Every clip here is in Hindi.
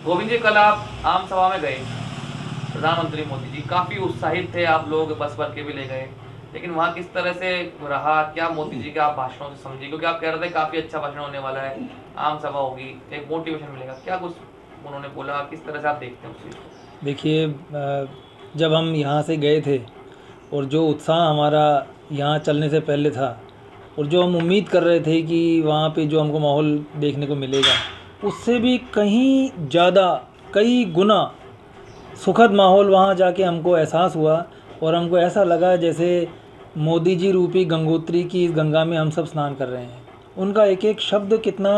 गोविंद जी, कल आप आम सभा में गए, प्रधानमंत्री मोदी जी काफ़ी उत्साहित थे, आप लोग बस भर के भी ले गए, लेकिन वहाँ किस तरह से रहा, क्या मोदी जी के आप भाषणों से समझे? क्योंकि आप कह रहे थे काफ़ी अच्छा भाषण होने वाला है, आम सभा होगी, एक मोटिवेशन मिलेगा, क्या कुछ उन्होंने बोला, किस तरह से आप देखते हैं उस चीज़ को? देखिए, जब हम यहाँ से गए थे और जो उत्साह हमारा यहाँ चलने से पहले था और जो हम उम्मीद कर रहे थे कि वहाँ पे जो हमको माहौल देखने को मिलेगा, उससे भी कहीं ज़्यादा, कई गुना सुखद माहौल वहाँ जाके हमको एहसास हुआ। और हमको ऐसा लगा जैसे मोदी जी रूपी गंगोत्री की इस गंगा में हम सब स्नान कर रहे हैं। उनका एक एक शब्द कितना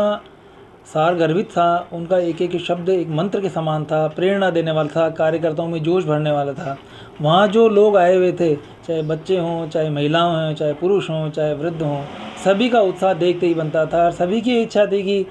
सारगर्भित था, उनका एक एक शब्द एक मंत्र के समान था, प्रेरणा देने वाला था, कार्यकर्ताओं में जोश भरने वाला था। वहाँ जो लोग आए हुए थे, चाहे बच्चे हों, चाहे महिलाएं हों, चाहे पुरुष हों, चाहे वृद्ध हों, सभी का उत्साह देखते ही बनता था। और सभी की इच्छा थी कि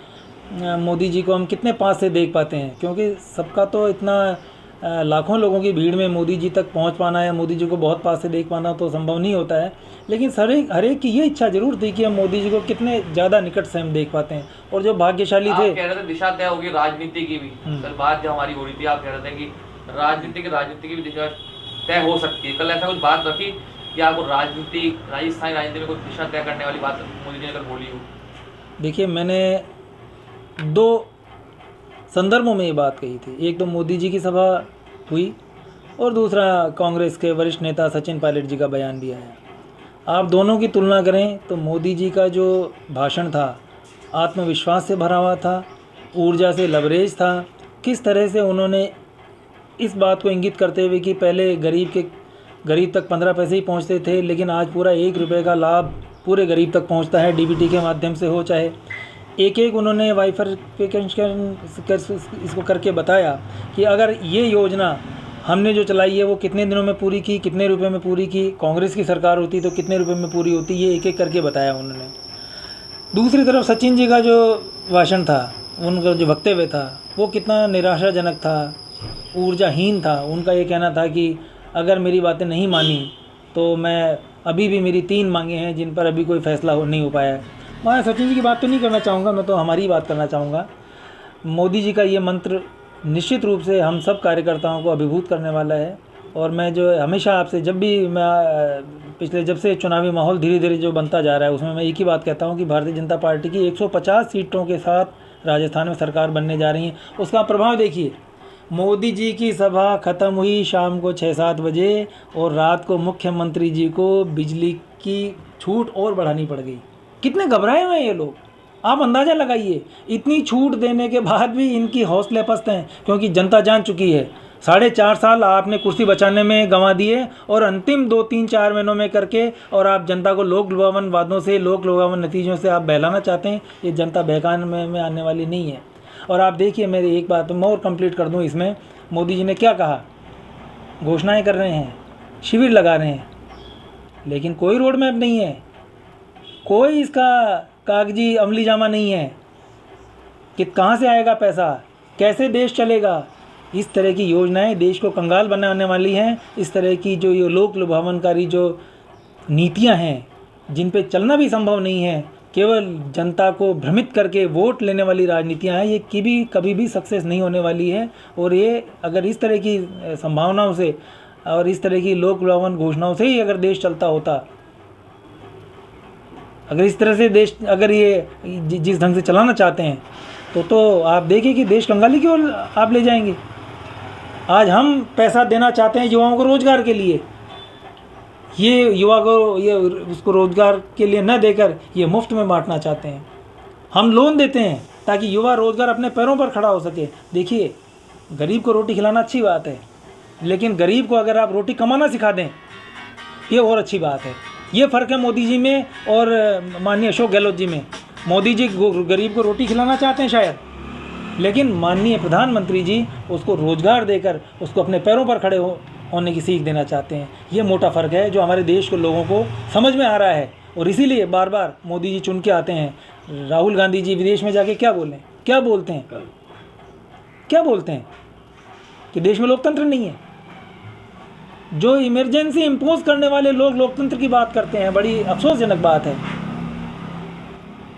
मोदी जी को हम कितने पास से देख पाते हैं, क्योंकि सबका तो इतना लाखों लोगों की भीड़ में मोदी जी तक पहुंच पाना या मोदी जी को बहुत पास से देख पाना तो संभव नहीं होता है। लेकिन हर एक की ये इच्छा जरूर थी कि हम मोदी जी को कितने ज़्यादा निकट से हम देख पाते हैं। और जो भाग्यशाली थे, आप कह रहे थे दिशा तय होगी राजनीति की भी, कल बात जब हमारी हो रही थी आप कह रहे थे कि राजनीति की भी दिशा तय हो सकती है। कल ऐसा कुछ बात रखी कि आपको राजस्थानी राजनीति में कुछ दिशा तय करने वाली बात मोदी जी ने कल बोली हो? देखिए, मैंने दो संदर्भों में ये बात कही थी। एक तो मोदी जी की सभा हुई और दूसरा कांग्रेस के वरिष्ठ नेता सचिन पायलट जी का बयान भी आया। आप दोनों की तुलना करें तो मोदी जी का जो भाषण था आत्मविश्वास से भरा हुआ था, ऊर्जा से लबरेज था। किस तरह से उन्होंने इस बात को इंगित करते हुए कि पहले गरीब तक 15 पैसे ही पहुंचते थे, लेकिन आज पूरा 1 रुपये का लाभ पूरे गरीब तक पहुंचता है, डीबीटी के माध्यम से हो चाहे एक एक उन्होंने वाइफिकेशन इसको करके बताया कि अगर ये योजना हमने जो चलाई है वो कितने दिनों में पूरी की, कितने रुपए में पूरी की, कांग्रेस की सरकार होती तो कितने रुपए में पूरी होती, ये एक एक करके बताया उन्होंने। दूसरी तरफ सचिन जी का जो भाषण था, उनका जो वक्तव्य था वो कितना निराशाजनक था, ऊर्जाहीन था। उनका ये कहना था कि अगर मेरी बातें नहीं मानी तो मैं अभी भी मेरी 3 मांगे हैं जिन पर अभी कोई फैसला नहीं हो पाया है। मैं सचिन जी की बात तो नहीं करना चाहूँगा, मैं तो हमारी ही बात करना चाहूँगा। मोदी जी का ये मंत्र निश्चित रूप से हम सब कार्यकर्ताओं को अभिभूत करने वाला है। और मैं जो हमेशा आपसे जब से चुनावी माहौल धीरे धीरे जो बनता जा रहा है उसमें मैं एक ही बात कहता हूँ कि भारतीय जनता पार्टी की 150 सीटों के साथ राजस्थान में सरकार बनने जा रही है। उसका प्रभाव देखिए, मोदी जी की सभा ख़त्म हुई शाम को 6-7 बजे और रात को मुख्यमंत्री जी को बिजली की छूट और बढ़ानी पड़ गई। कितने घबराए हुए हैं ये लोग, आप अंदाज़ा लगाइए। इतनी छूट देने के बाद भी इनकी हौसले पस्त हैं, क्योंकि जनता जान चुकी है 4.5 साल आपने कुर्सी बचाने में गंवा दिए और अंतिम 2-3-4 महीनों में करके, और आप जनता को लोक लुभावन वादों से, लोक लुभावन नतीजों से आप बहलाना चाहते हैं। ये जनता बहकाने में आने वाली नहीं है। और आप देखिए, मेरी एक बात मैं और कंप्लीट कर दूं इसमें, मोदी जी ने क्या कहा, घोषणाएं कर रहे हैं, शिविर लगा रहे हैं, लेकिन कोई रोड मैप नहीं है, कोई इसका कागजी अमली जामा नहीं है कि कहाँ से आएगा पैसा, कैसे देश चलेगा। इस तरह की योजनाएं देश को कंगाल बनाने वाली हैं। इस तरह की जो ये लोक लुभावनकारी जो नीतियां हैं जिन पे चलना भी संभव नहीं है, केवल जनता को भ्रमित करके वोट लेने वाली राजनीतियां हैं, ये कभी भी सक्सेस नहीं होने वाली है। और ये अगर इस तरह की संभावनाओं से और इस तरह की लोक लुभावन घोषणाओं से ही अगर देश चलता होता, अगर इस तरह से देश अगर ये जिस ढंग से चलाना चाहते हैं तो आप देखिए कि देश कंगाली की ओर आप ले जाएंगे। आज हम पैसा देना चाहते हैं युवाओं को रोज़गार के लिए, ये युवा को ये उसको रोज़गार के लिए न देकर ये मुफ्त में बांटना चाहते हैं। हम लोन देते हैं ताकि युवा रोज़गार अपने पैरों पर खड़ा हो सके। देखिए, गरीब को रोटी खिलाना अच्छी बात है, लेकिन गरीब को अगर आप रोटी कमाना सिखा दें ये और अच्छी बात है। ये फ़र्क है मोदी जी में और माननीय अशोक गहलोत जी में। मोदी जी गरीब को रोटी खिलाना चाहते हैं शायद, लेकिन माननीय प्रधानमंत्री जी उसको रोज़गार देकर उसको अपने पैरों पर खड़े होने की सीख देना चाहते हैं। ये मोटा फ़र्क है जो हमारे देश के लोगों को समझ में आ रहा है, और इसीलिए बार बार मोदी जी चुन के आते हैं। राहुल गांधी जी विदेश में जाके क्या बोलते हैं कि देश में लोकतंत्र नहीं है। जो इमरजेंसी इम्पोज करने वाले लोग लोकतंत्र की बात करते हैं, बड़ी अफसोसजनक बात है।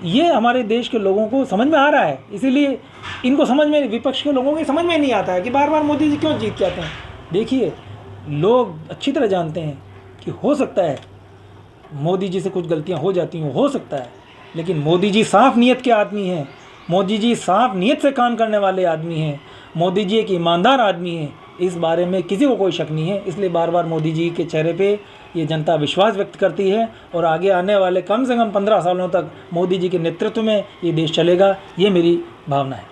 ये हमारे देश के लोगों को समझ में आ रहा है, इसीलिए इनको समझ में, विपक्ष के लोगों को समझ में नहीं आता है कि बार बार मोदी जी क्यों जीत के आते हैं। देखिए, लोग अच्छी तरह जानते हैं कि हो सकता है मोदी जी से कुछ गलतियां हो जाती हैं, हो सकता है, लेकिन मोदी जी साफ नीयत के आदमी हैं। मोदी जी साफ नीयत से काम करने वाले आदमी हैं। मोदी जी एक ईमानदार आदमी हैं, इस बारे में किसी को कोई शक नहीं है। इसलिए बार बार मोदी जी के चेहरे पे ये जनता विश्वास व्यक्त करती है और आगे आने वाले कम से कम 15 सालों तक मोदी जी के नेतृत्व में ये देश चलेगा, ये मेरी भावना है।